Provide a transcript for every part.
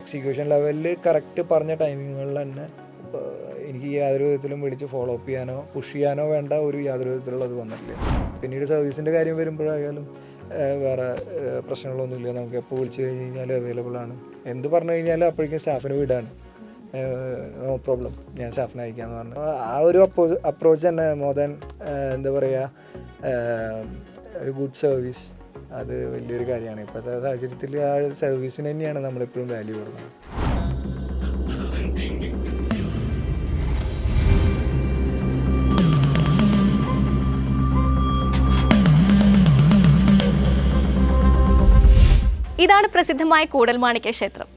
Execution ലെവലിൽ correct പറഞ്ഞ ടൈമിങ്ങുകളിൽ തന്നെ എനിക്ക് യാതൊരു വിധത്തിലും വിളിച്ച് ഫോളോ അപ്പ് ചെയ്യാനോ പുഷ് ചെയ്യാനോ വേണ്ട ഒരു യാതൊരു വിധത്തിലുള്ളത് വന്നിട്ടില്ല. പിന്നീട് സർവീസിൻ്റെ കാര്യം വരുമ്പോഴായാലും വേറെ പ്രശ്നങ്ങളൊന്നുമില്ല. നമുക്ക് എപ്പോൾ വിളിച്ചു കഴിഞ്ഞ് കഴിഞ്ഞാൽ അവൈലബിൾ ആണ്. എന്ത് പറഞ്ഞു കഴിഞ്ഞാലും അപ്പോഴേക്കും സ്റ്റാഫിന് വിടാണ്, നോ പ്രോബ്ലം, ഞാൻ സ്റ്റാഫിനെ അയക്കാമെന്ന് പറഞ്ഞു. ആ ഒരു അപ്രോച്ച് തന്നെ മോർ ദാൻ എന്താ പറയുക, ഒരു ഗുഡ് സർവീസ്, അത് വലിയൊരു കാര്യമാണ്. ഇപ്പോഴത്തെ സാഹചര്യത്തിൽ ആ സർവീസിന് തന്നെയാണ് നമ്മളെപ്പോഴും വാല്യൂ കൊടുക്കുന്നത്. ഇതാണ് പ്രസിദ്ധമായ കൂടൽമാണിക്യ ക്ഷേത്രം.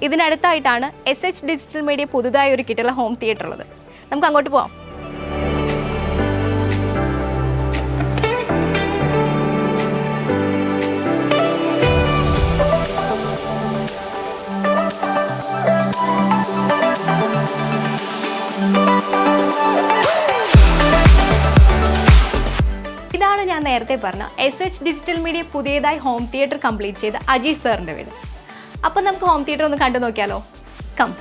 ഇതിനടുത്തായിട്ടാണ് SH ഡിജിറ്റൽ മീഡിയ പുതുതായി ഒരുക്കിയിട്ടുള്ള ഹോം തിയേറ്റർ ഉള്ളത്. നമുക്ക് അങ്ങോട്ട് പോവാം. ഇതാണ് ഞാൻ നേരത്തെ പറഞ്ഞ SH ഡിജിറ്റൽ മീഡിയ പുതിയതായി ഹോം തിയേറ്റർ കംപ്ലീറ്റ് ചെയ്ത അജീഷ് സാറിൻ്റെ വീട്. അപ്പം നമുക്ക് ഹോം തിയേറ്റർ ഒന്ന് കണ്ടു നോക്കിയാലോ? കം.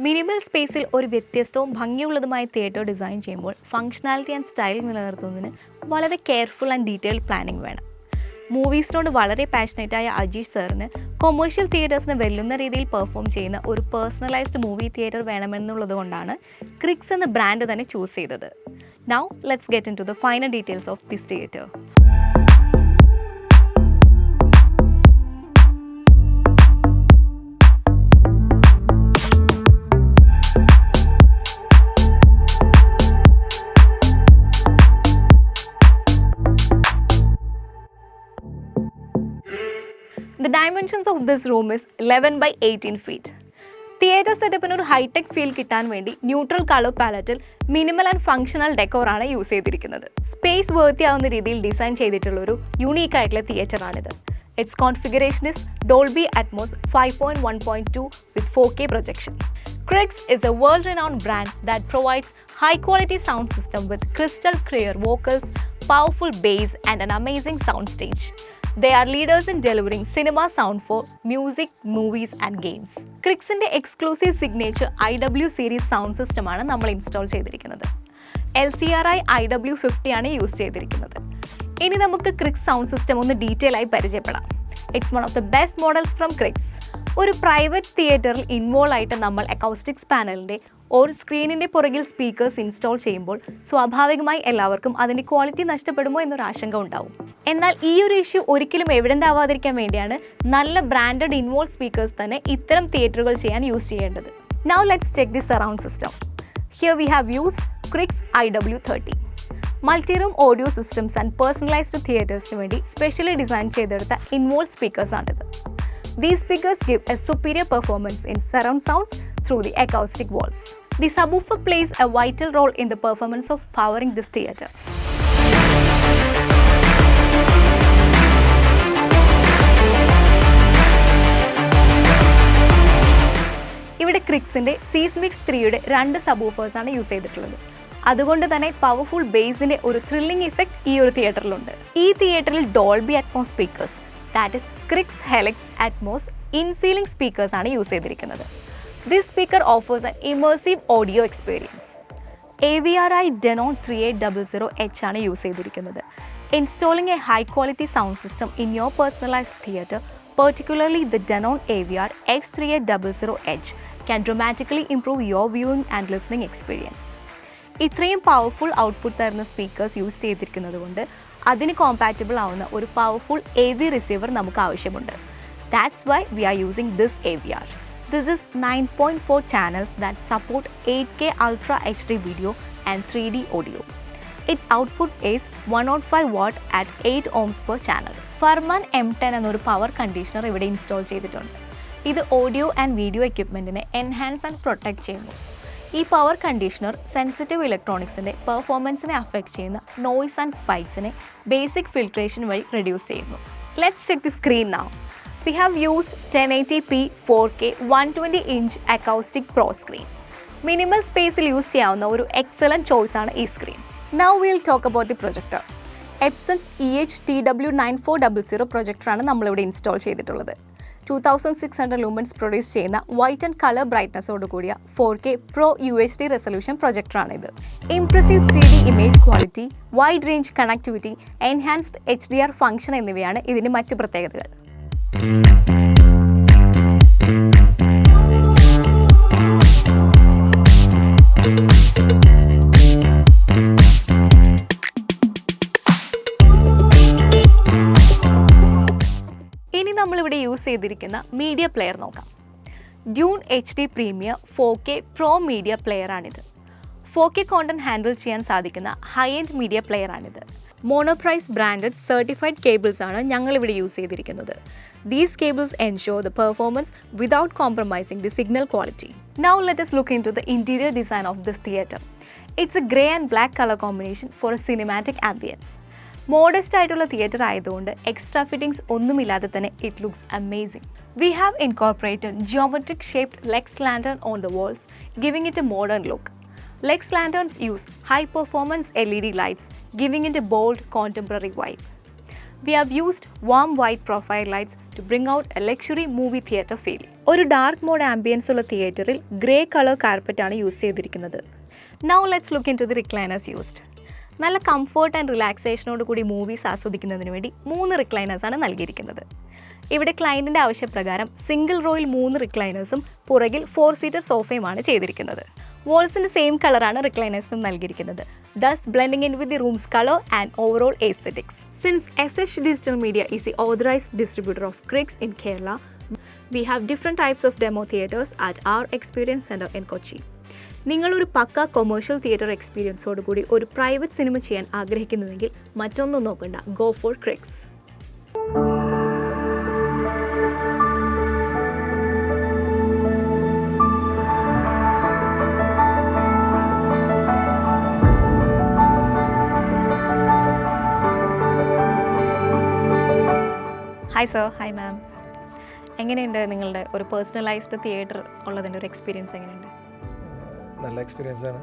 മിനിമൽ സ്പേസിൽ ഒരു വ്യത്യസ്തവും ഭംഗിയുള്ളതുമായ തിയേറ്റർ ഡിസൈൻ ചെയ്യുമ്പോൾ ഫങ്ഷണാലിറ്റി ആൻഡ് സ്റ്റൈൽ നിലനിർത്തുന്നതിന് വളരെ കെയർഫുൾ ആൻഡ് ഡീറ്റെയിൽഡ് പ്ലാനിംഗ് വേണം. മൂവീസിനോട് വളരെ പാഷനേറ്റായ അജീഷ് സാറിന് കൊമേഴ്ഷ്യൽ തിയേറ്റേഴ്സിന് വെല്ലുന്ന രീതിയിൽ പെർഫോം ചെയ്യുന്ന ഒരു പേഴ്സണലൈസ്ഡ് മൂവി തിയേറ്റർ വേണമെന്നുള്ളത് കൊണ്ടാണ് ക്രിക്സ് എന്ന ബ്രാൻഡ് തന്നെ ചൂസ് ചെയ്തത്. Now let's get into the final details of this theatre. The dimensions of this room is 11 by 18 feet. Theatre സെറ്റപ്പിന് ഒരു ഹൈടെക് ഫീൽ കിട്ടാൻ വേണ്ടി ന്യൂട്രൽ കളർ പാലറ്റിൽ മിനിമൽ ആൻഡ് ഫങ്ഷണൽ ഡെക്കോറാണ് യൂസ് ചെയ്തിരിക്കുന്നത്. സ്പേസ് വേർത്തിയാവുന്ന രീതിയിൽ ഡിസൈൻ ചെയ്തിട്ടുള്ള ഒരു യൂണീക്ക് ആയിട്ടുള്ള തിയേറ്ററാണിത്. Its configuration is Dolby Atmos 5.1.2 with 4K projection. Crix is a world-renowned brand that provides high-quality sound system with crystal clear vocals, powerful bass and an amazing soundstage. They are leaders in delivering cinema sound for music, movies and games. Crixന്റെ exclusive signature IW series sound സിസ്റ്റമാണ് നമ്മൾ install ചെയ്തിരിക്കുന്നത്. LCRI IW50 ആണ് use ചെയ്തിരിക്കുന്നത്. ഇനി നമുക്ക് Crix sound system ഒന്ന് detail ആയി പരിചയപ്പെടാം. It's one of the best models from Crix. ഒരു പ്രൈവറ്റ് തിയേറ്ററിൽ ഇൻവോൾവ് ആയിട്ട് നമ്മൾ അക്കൗസ്റ്റിക്സ് പാനലിൻ്റെ ഒരു സ്ക്രീനിൻ്റെ പുറകിൽ സ്പീക്കേഴ്സ് ഇൻസ്റ്റാൾ ചെയ്യുമ്പോൾ സ്വാഭാവികമായി എല്ലാവർക്കും അതിൻ്റെ ക്വാളിറ്റി നഷ്ടപ്പെടുമോ എന്നൊരു ആശങ്ക ഉണ്ടാവും. എന്നാൽ ഈ ഒരു ഇഷ്യൂ ഒരിക്കലും എവിഡൻ്റ് ആവാതിരിക്കാൻ വേണ്ടിയാണ് നല്ല ബ്രാൻഡഡ് ഇൻവോൾവ് സ്പീക്കേഴ്സ് തന്നെ ഇത്തരം തിയേറ്ററുകൾ ചെയ്യാൻ യൂസ് ചെയ്യേണ്ടത്. Now let's check the surround system. Here we have used Crix IW30. Multi-room audio systems and personalised തിയേറ്റേഴ്സിന് വേണ്ടി സ്പെഷ്യലി ഡിസൈൻ ചെയ്തെടുത്ത ഇൻവോൾവ് സ്പീക്കേഴ്സാണിത്. These speakers give a superior performance in surround sounds through the acoustic walls. The subwoofer plays a vital role in the performance of powering this theatre. ഇവിടെ ക്രിക്സിൻ്റെ സീസ്മിക്സ് 3യുടെ 2 സബ്വൂഫേഴ്സാണ് use ചെയ്തിട്ടുള്ളത്. അതുകൊണ്ട് തന്നെ powerful ബേസിൻ്റെ ഒരു thrilling effect ഈ ഒരു തിയേറ്ററിലുണ്ട്. ഈ തിയേറ്ററിൽ Dolby Atmos speakers, that is Crix Helix Atmos in-ceiling സ്പീക്കേഴ്സാണ് യൂസ് ചെയ്തിരിക്കുന്നത്. This speaker offers an immersive audio experience. AVRI Denon 3800H ആണ് യൂസ് ചെയ്തിരിക്കുന്നത്. Installing a high quality sound system in your personalized theatre, particularly the Denon AVR X3800H, can dramatically improve your viewing and listening experience. ഇത്രയും powerful output തരുന്ന speakers use ചെയ്തിരിക്കുന്നത് കൊണ്ട് അതിന് compatible ആവുന്ന ഒരു powerful AV receiver നമുക്ക് ആവശ്യമുണ്ട്. That's why we are using this AVR. This is 9.4 channels that support 8K Ultra HD video and 3D audio. Its output is 105 watt at 8 ohms per channel. Furman M10 എന്നൊരു power conditioner ഇവിടെ install ചെയ്തിട്ടുണ്ട്. ഇത് audio and video എക്യുപ്മെൻറ്റിനെ enhance and protect ചെയ്യുന്നു. ഈ power conditioner sensitive ഇലക്ട്രോണിക്സിൻ്റെ പെർഫോമൻസിനെ affect ചെയ്യുന്ന നോയ്സ് ആൻഡ് സ്പൈക്സിനെ ബേസിക് ഫിൽട്രേഷൻ വഴി റെഡ്യൂസ് ചെയ്യുന്നു. Let's check the screen now. We have used 1080p 4K 120-inch acoustic pro screen. Minimal സ്പേസിൽ യൂസ് ചെയ്യാവുന്ന ഒരു എക്സലൻറ്റ് ചോയ്സാണ് ഈ screen. Now we'll talk about the projector. Epson's EH-TW9400 പ്രൊജക്ടറാണ് നമ്മളിവിടെ ഇൻസ്റ്റാൾ ചെയ്തിട്ടുള്ളത്. 2600 lumens പ്രൊഡ്യൂസ് ചെയ്യുന്ന വൈറ്റ് ആൻഡ് കളർ ബ്രൈറ്റ്നസോട് കൂടിയ 4K Pro UHD റെസൊല്യൂഷൻ പ്രൊജക്ടറാണിത്. Impressive 3D image quality, wide range connectivity, enhanced HDR function എന്നിവയാണ് ഇതിൻ്റെ മറ്റ് പ്രത്യേകതകൾ. ഇനി നമ്മളിവിടെ യൂസ് ചെയ്തിരിക്കുന്ന മീഡിയ പ്ലെയർ നോക്കാം. Dune HD Premier 4K Pro media പ്ലെയറാണിത്. 4K കോണ്ടന്റ് ഹാൻഡിൽ ചെയ്യാൻ സാധിക്കുന്ന ഹൈ എൻഡ് മീഡിയ പ്ലെയറാണിത്. മോണോപ്രൈസ് ബ്രാൻഡഡ് സർട്ടിഫൈഡ് കേബിൾസ് ആണ് ഞങ്ങളിവിടെ യൂസ് ചെയ്തിരിക്കുന്നത്. These cables ensure the performance without compromising the signal quality. Now let us look into the interior design of this theatre. It's a grey and black color combination for a cinematic ambience. Modest ആയിട്ടുള്ള theatre ആയതുകൊണ്ട് extra fittings ഒന്നുമില്ലാതെ തന്നെ it looks amazing. We have incorporated geometric shaped Lex lantern on the walls, giving it a modern look. Lex lanterns use high performance LED lights, giving it a bold contemporary vibe. We have used warm white profile lights to bring out a luxury movie theatre feel. ഒരു dark mode ambience ഉള്ള തിയേറ്ററിൽ grey colour carpet ആണ് use ചെയ്തിരിക്കുന്നത്. Now let's look into the recliners used. നല്ല comfort and റിലാക്സേഷനോട് കൂടി movies ആസ്വദിക്കുന്നതിന് വേണ്ടി 3 റിക്ലൈനേഴ്സാണ് നൽകിയിരിക്കുന്നത്. ഇവിടെ ക്ലയൻറ്റിൻ്റെ ആവശ്യപ്രകാരം സിംഗിൾ റോയിൽ 3 റിക്ലൈനേഴ്സും പുറകിൽ 4 സീറ്റർ സോഫയുമാണ് ചെയ്തിരിക്കുന്നത്. വാൾസിൻ്റെ സെയിം കളറാണ് റിക്ലൈനേഴ്സിനും നൽകിയിരിക്കുന്നത്, thus blending in with the room's color and overall aesthetics. Since SH Digital Media is the authorized distributor of Crix in Kerala, we have different types of demo theatres at our experience center in Kochi. നിങ്ങളൊരു പക്ക commercial theatre എക്സ്പീരിയൻസോട് കൂടി ഒരു private cinema ചെയ്യാൻ ആഗ്രഹിക്കുന്നുവെങ്കിൽ മറ്റൊന്നും നോക്കണ്ട, go for Crix. Hi sir. Hi ma'am. എങ്ങനെയുണ്ട് നിങ്ങളുടെ ഒരു പേഴ്സണലൈസ്ഡ് തിയേറ്റർ ഉള്ളതിൻ്റെ ഒരു എക്സ്പീരിയൻസ് എങ്ങനെയുണ്ട്? നല്ല എക്സ്പീരിയൻസ് ആണ്.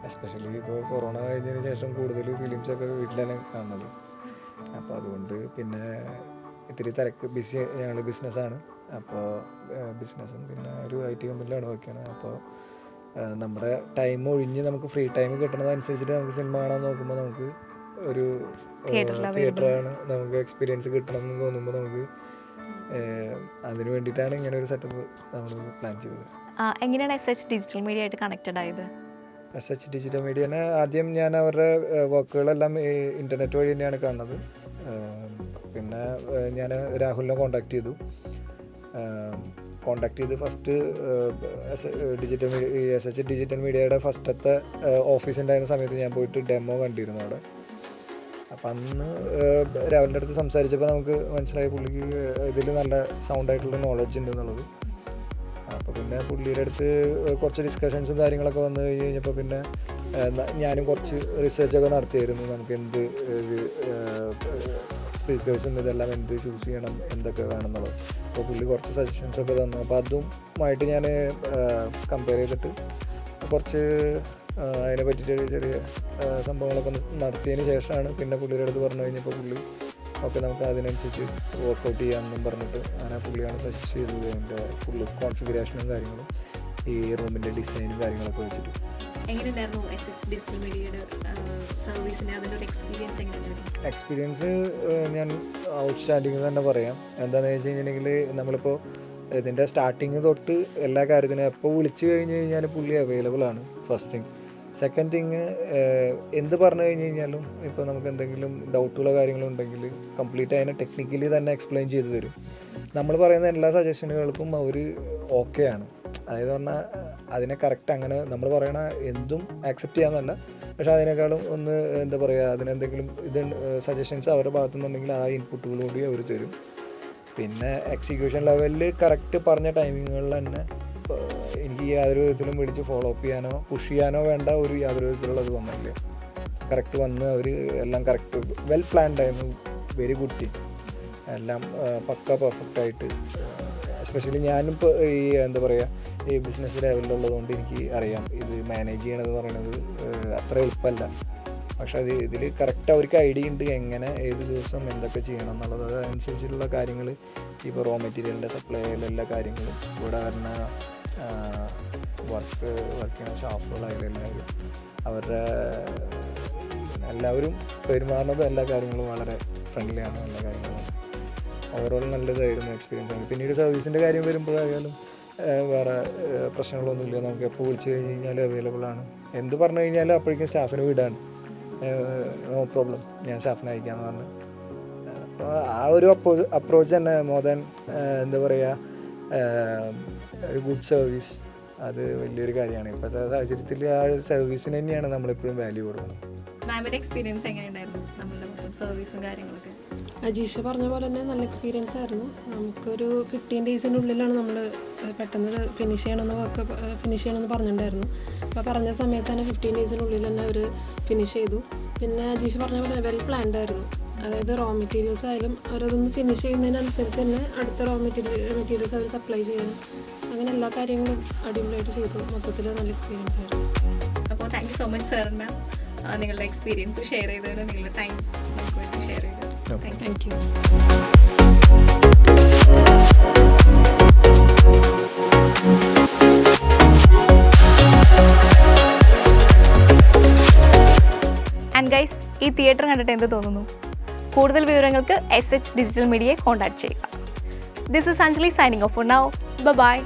എസ്പെഷ്യലി ഇപ്പോൾ കൊറോണ കഴിഞ്ഞതിന് ശേഷം കൂടുതൽ ഫിലിംസൊക്കെ വീട്ടിലാണ് കാണുന്നത്. അപ്പോൾ അതുകൊണ്ട് പിന്നെ ഇത്തിരി തിരക്ക് ഞങ്ങൾ ബിസിനസ്സാണ്. അപ്പോൾ ബിസിനസ്സും പിന്നെ ഒരു IT കമ്പനിയിലാണ് വർക്ക് ചെയ്യണത്. അപ്പോൾ നമ്മുടെ ടൈം ഒഴിഞ്ഞ് നമുക്ക് ഫ്രീ ടൈം കിട്ടുന്നതനുസരിച്ചിട്ട് നമുക്ക് സിനിമ കാണാൻ നോക്കുമ്പോൾ നമുക്ക് ഒരു തിയേറ്ററാണ് നമുക്ക് എക്സ്പീരിയൻസ് കിട്ടണം എന്ന് തോന്നുമ്പോൾ നമുക്ക് അതിന് വേണ്ടിയിട്ടാണ് ഇങ്ങനെ ഒരു സെറ്റപ്പ് നമ്മൾ പ്ലാൻ ചെയ്തത്. എങ്ങനെയാണ് SH ഡിജിറ്റൽ മീഡിയ ആയിട്ട് കണക്റ്റഡ് ആയത്? SH ഡിജിറ്റൽ മീഡിയനെ ആദ്യം ഞാൻ അവരുടെ വർക്കുകളെല്ലാം ഇൻ്റർനെറ്റ് വഴി തന്നെയാണ് കാണുന്നത്. പിന്നെ ഞാൻ രാഹുലിനെ കോണ്ടാക്ട് ചെയ്തു ഫസ്റ്റ് SH ഡിജിറ്റൽ മീഡിയയുടെ ഫസ്റ്റത്തെ ഓഫീസ് ഉണ്ടായിരുന്ന സമയത്ത് ഞാൻ പോയിട്ട് ഡെമോ കണ്ടിരുന്നു അവിടെ. അപ്പം അന്ന് രാഹുലിൻ്റെ അടുത്ത് സംസാരിച്ചപ്പോൾ നമുക്ക് മനസ്സിലായി പുള്ളിക്ക് ഇതിൽ നല്ല സൗണ്ടായിട്ടുള്ള നോളജ് ഉണ്ട് എന്നുള്ളത്. അപ്പോൾ പിന്നെ പുള്ളിയുടെ അടുത്ത് കുറച്ച് ഡിസ്കഷൻസും കാര്യങ്ങളൊക്കെ വന്നു കഴിഞ്ഞപ്പോൾ പിന്നെ ഞാനും കുറച്ച് റിസർച്ചൊക്കെ നടത്തിയായിരുന്നു. നമുക്ക് എന്ത് സ്പീക്കേഴ്സും ഇതെല്ലാം എന്ത് ചൂസ് ചെയ്യണം, എന്തൊക്കെ വേണം എന്നുള്ളത്. അപ്പോൾ പുള്ളി കുറച്ച് സജഷൻസൊക്കെ തന്നു. അപ്പോൾ അതുമായിട്ട് ഞാൻ കമ്പയർ ചെയ്തിട്ട് കുറച്ച് അതിനെ പറ്റിയിട്ട് ചെറിയ സംഭവങ്ങളൊക്കെ നടത്തിയതിന് ശേഷമാണ് പിന്നെ പുള്ളിയുടെ അടുത്ത് പറഞ്ഞു കഴിഞ്ഞപ്പോൾ പുള്ളി ഓക്കെ നമുക്ക് അതിനനുസരിച്ച് വർക്കൗട്ട് ചെയ്യാമെന്നും പറഞ്ഞിട്ട് അങ്ങനെ പുള്ളിയാണ് സജസ്റ്റ് ചെയ്തത്. അതിൻ്റെ ഫുള്ള് കോൺഫിഗറേഷനും കാര്യങ്ങളും ഈ റൂമിൻ്റെ ഡിസൈനും കാര്യങ്ങളൊക്കെ വെച്ചിട്ട്. എക്സ്പീരിയൻസ് ഞാൻ ഔട്ട്സ്റ്റാൻഡിങ് തന്നെ പറയാം. എന്താണെന്ന് വെച്ച് കഴിഞ്ഞിട്ടുണ്ടെങ്കിൽ നമ്മളിപ്പോൾ ഇതിൻ്റെ സ്റ്റാർട്ടിങ് തൊട്ട് എല്ലാ കാര്യത്തിനും എപ്പോൾ വിളിച്ചു കഴിഞ്ഞ് കഴിഞ്ഞാൽ പുള്ളി അവൈലബിൾ ആണ്. First thing. സെക്കൻഡ് തിങ്, എന്ത് പറഞ്ഞു കഴിഞ്ഞ് കഴിഞ്ഞാലും ഇപ്പോൾ നമുക്ക് എന്തെങ്കിലും ഡൗട്ടുള്ള കാര്യങ്ങളുണ്ടെങ്കിൽ കംപ്ലീറ്റ് അതിനെ ടെക്നിക്കലി തന്നെ എക്സ്പ്ലെയിൻ ചെയ്ത് തരും. നമ്മൾ പറയുന്ന എല്ലാ സജഷനുകൾക്കും അവർ ഓക്കെയാണ്. അതായത് പറഞ്ഞാൽ അതിനെ കറക്റ്റ് അങ്ങനെ നമ്മൾ പറയണ എന്തും ആക്സെപ്റ്റ് ചെയ്യാമെന്നല്ല, പക്ഷേ അതിനേക്കാളും ഒന്ന് എന്താ പറയുക, അതിനെന്തെങ്കിലും സജഷൻസ് അവരുടെ ഭാഗത്തു നിന്നുണ്ടെങ്കിൽ ആ ഇൻപുട്ടുകൾ കൂടി അവർ തരും. പിന്നെ എക്സിക്യൂഷൻ ലെവലിൽ കറക്റ്റ് പറഞ്ഞ ടൈമിങ്ങുകളിൽ തന്നെ എനിക്ക് യാതൊരു വിധത്തിലും വിളിച്ച് ഫോളോ അപ്പ് ചെയ്യാനോ പുഷ് ചെയ്യാനോ വേണ്ട ഒരു യാതൊരു വിധത്തിലുള്ളത് വന്നില്ല. കറക്റ്റ് വന്ന് അവർ എല്ലാം കറക്റ്റ് വെൽ പ്ലാൻഡ് ആയിരുന്നു. വെരി ഗുഡ് ടീം, എല്ലാം പക്ക പെർഫെക്റ്റായിട്ട്. എസ്പെഷ്യലി ഞാനിപ്പോൾ ഈ എന്താ പറയുക ഈ ബിസിനസ് ലെവലിലുള്ളതുകൊണ്ട് എനിക്ക് അറിയാം ഇത് മാനേജ് ചെയ്യണമെന്ന് പറയുന്നത് അത്ര എളുപ്പമല്ല. പക്ഷെ ഇതിൽ കറക്റ്റ് അവർക്ക് ഐഡിയ ഉണ്ട് എങ്ങനെ ഏത് ദിവസം എന്തൊക്കെ ചെയ്യണം എന്നുള്ളത്. അതനുസരിച്ചുള്ള കാര്യങ്ങൾ ഇപ്പോൾ റോ മെറ്റീരിയലിൻ്റെ സപ്ലൈയിലുള്ള എല്ലാ കാര്യങ്ങളും ഇവിടെ വരുന്ന വർക്ക് ചെയ്യുന്ന സ്റ്റാഫുകളായാലും എല്ലാവരും പെരുമാറുന്നതും എല്ലാ കാര്യങ്ങളും വളരെ ഫ്രണ്ട്ലിയാണ്. എല്ലാ കാര്യങ്ങളും ഓവറോൾ നല്ലതായിരുന്നു എക്സ്പീരിയൻസ് ആണ്. പിന്നീട് സർവീസിൻ്റെ കാര്യം വരുമ്പോഴായാലും വേറെ പ്രശ്നങ്ങളൊന്നുമില്ല. നമുക്ക് എപ്പോൾ വിളിച്ചു കഴിഞ്ഞ് കഴിഞ്ഞാൽ അവൈലബിൾ ആണ്. എന്ത് പറഞ്ഞു കഴിഞ്ഞാലും അപ്പോഴേക്കും സ്റ്റാഫിന് വിടാണ്. നോ പ്രോബ്ലം, ഞാൻ സ്റ്റാഫിനെ അയക്കാമെന്ന് പറഞ്ഞു. അപ്പോൾ ആ ഒരു അപ്രോച്ച് തന്നെ മോർ ദാൻ എന്താ പറയുക ഒരു ഗുഡ് സർവീസ്, അത് വലിയൊരു കാര്യമാണ്. ഇപ്പോഴത്തെ സാഹചര്യത്തിൽ ആ സർവീസിന് തന്നെയാണ് നമ്മളെപ്പോഴും വാല്യൂ കൊടുക്കുന്നത്. മാമിൻ്റെ എക്സ്പീരിയൻസ് എങ്ങനെയുണ്ടായിരുന്നു നമ്മളുടെ മൊത്തം സർവീസും കാര്യങ്ങളൊക്കെ? അജീഷ പറഞ്ഞ പോലെ തന്നെ നല്ല എക്സ്പീരിയൻസ് ആയിരുന്നു. നമുക്കൊരു 15 ഡേയ്സിനുള്ളിലാണ് നമ്മൾ പെട്ടെന്ന് ഫിനിഷ് ചെയ്യണമെന്ന് പറഞ്ഞിട്ടുണ്ടായിരുന്നു. അപ്പോൾ പറഞ്ഞ സമയത്ത് തന്നെ 15 ഡേയ്സിനുള്ളിൽ തന്നെ അവർ ഫിനിഷ് ചെയ്തു. പിന്നെ അജീഷ പറഞ്ഞ പോലെ വെൽ പ്ലാൻഡ് ആയിരുന്നു. അതായത് റോ മെറ്റീരിയൽസ് ആയാലും അവരതൊന്ന് ഫിനിഷ് ചെയ്യുന്നതിനനുസരിച്ച് തന്നെ അടുത്ത റോ മെറ്റീരിയൽസ് അവർ സപ്ലൈ ചെയ്യണം. അങ്ങനെ എല്ലാ കാര്യങ്ങളും അടിപൊളിയായിട്ട് ചെയ്തു. മൊത്തത്തിൽ നല്ല എക്സ്പീരിയൻസ് ആയിരുന്നു. അപ്പോൾ thank you so much sir and ma'am, നിങ്ങളുടെ എക്സ്പീരിയൻസ് ഷെയർ ചെയ്തതിന്, നിങ്ങളുടെ ടൈം നമുക്ക് വേണ്ടി ഷെയർ ചെയ്തത്. Thank you. ആൻഡ് ഗൈസ്, ഈ തിയേറ്റർ കണ്ടിട്ട് എന്ത് തോന്നുന്നു? കൂടുതൽ വിവരങ്ങൾക്ക് SH ഡിജിറ്റൽ മീഡിയയെ കോൺടാക്ട് ചെയ്യുക. This is Anjali signing off for now. By.